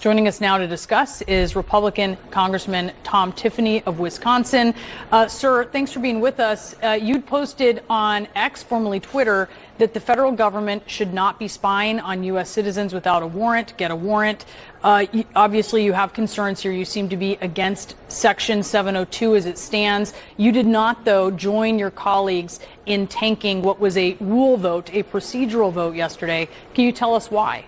Joining us now to discuss is Republican Congressman Tom Tiffany of Wisconsin. Sir, thanks for being with us. You'd posted on X, formerly Twitter, that the federal government should not be spying on U.S. citizens without a warrant. Get a warrant. Obviously, you have concerns here. You seem to be against Section 702 as it stands. You did not, though, join your colleagues in tanking what was a rule vote, a procedural vote yesterday. Can you tell us why?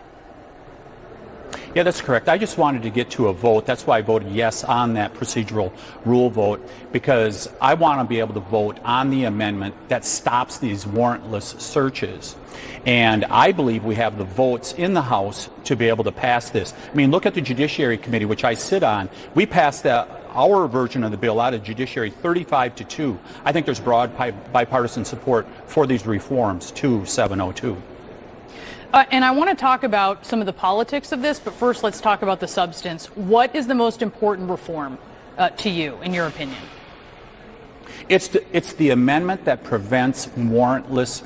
Yeah, that's correct. I just wanted to get to a vote. That's why I voted yes on that procedural rule vote, because I want to be able to vote on the amendment that stops these warrantless searches. And I believe we have the votes in the House to be able to pass this. I mean, look at the Judiciary Committee, which I sit on. We passed our version of the bill out of Judiciary 35-2. I think there's broad bipartisan support for these reforms to 702. And I want to talk about some of the politics of this, but first let's talk about the substance. What is the most important reform to you, in your opinion? It's the amendment that prevents warrantless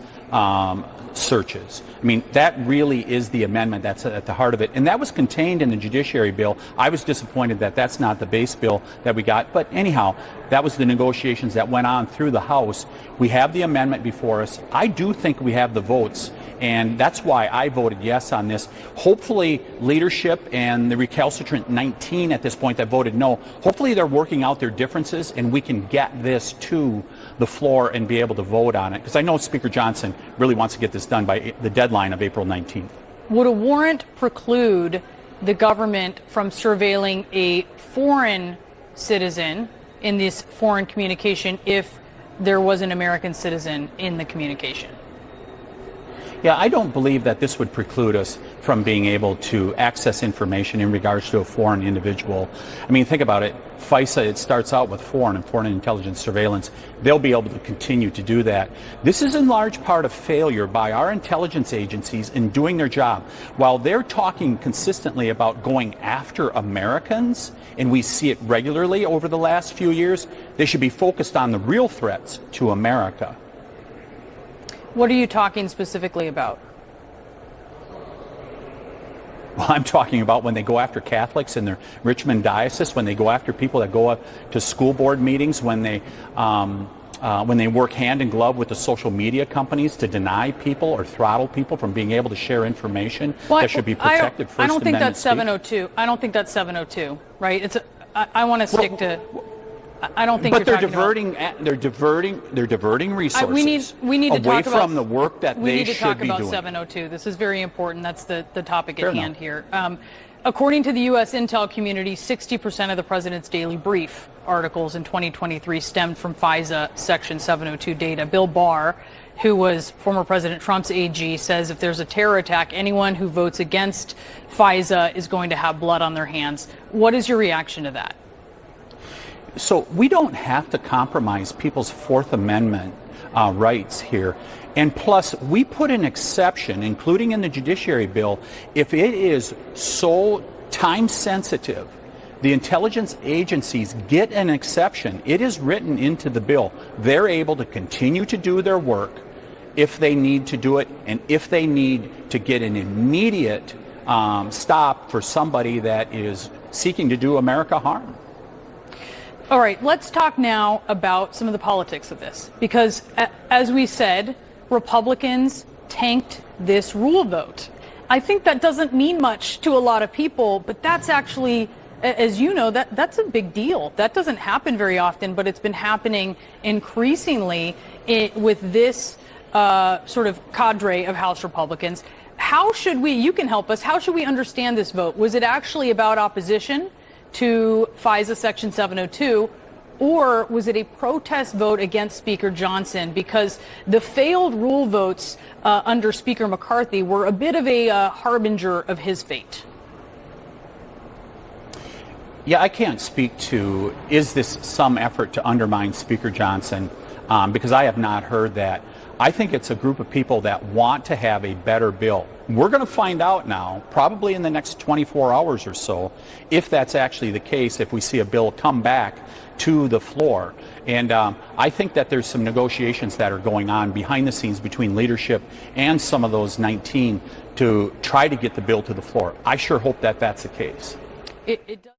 searches. I mean, that really is the amendment that's at the heart of it. And that was contained in the Judiciary bill. I was disappointed that that's not the base bill that we got. But anyhow, that was the negotiations that went on through the House. We have the amendment before us. I do think we have the votes. And that's why I voted yes on this. Hopefully, leadership and the recalcitrant 19 at this point that voted no, hopefully they're working out their differences and we can get this to the floor and be able to vote on it. Because I know Speaker Johnson really wants to get this done by the deadline of April 19th. Would a warrant preclude the government from surveilling a foreign citizen in this foreign communication if there was an American citizen in the communication? Yeah, I don't believe that this would preclude us from being able to access information in regards to a foreign individual. I mean, think about it. FISA, it starts out with foreign intelligence surveillance. They'll be able to continue to do that. This is in large part a failure by our intelligence agencies in doing their job. While they're talking consistently about going after Americans, and we see it regularly over the last few years, they should be focused on the real threats to America. What are you talking specifically about? Well, I'm talking about when they go after Catholics in their Richmond diocese, when they go after people that go up to school board meetings, when they work hand in glove with the social media companies to deny people or throttle people from being able to share information that should be protected. I don't think that's 702. I don't think that's 702, right? I want to stick to. I don't think. But they're diverting resources. We need to away talk about, from the work that they should be doing. We need to talk about 702. This is very important. That's the topic at hand here. According to the U.S. intel community, 60% of the president's daily brief articles in 2023 stemmed from FISA Section 702 data. Bill Barr, who was former President Trump's AG, says if there's a terror attack, anyone who votes against FISA is going to have blood on their hands. What is your reaction to that? So we don't have to compromise people's Fourth Amendment rights here. And plus, we put an exception, including in the Judiciary bill, if it is so time sensitive, the intelligence agencies get an exception. It is written into the bill. They're able to continue to do their work if they need to do it, and if they need to get an immediate stop for somebody that is seeking to do America harm. All right, let's talk now about some of the politics of this, because as we said, Republicans tanked this rule vote. I think that doesn't mean much to a lot of people, but that's actually, as you know, that's a big deal. That doesn't happen very often, but it's been happening increasingly with this sort of cadre of House Republicans. How should we, you can help us, how should we understand this vote? Was it actually about opposition to FISA Section 702, or was it a protest vote against Speaker Johnson? Because the failed rule votes under Speaker McCarthy were a bit of a harbinger of his fate. Yeah, I can't speak to, is this some effort to undermine Speaker Johnson, because I have not heard that. I think it's a group of people that want to have a better bill. We're going to find out now, probably in the next 24 hours or so, if that's actually the case, if we see a bill come back to the floor. And I think that there's some negotiations that are going on behind the scenes between leadership and some of those 19 to try to get the bill to the floor. I sure hope that that's the case. It does.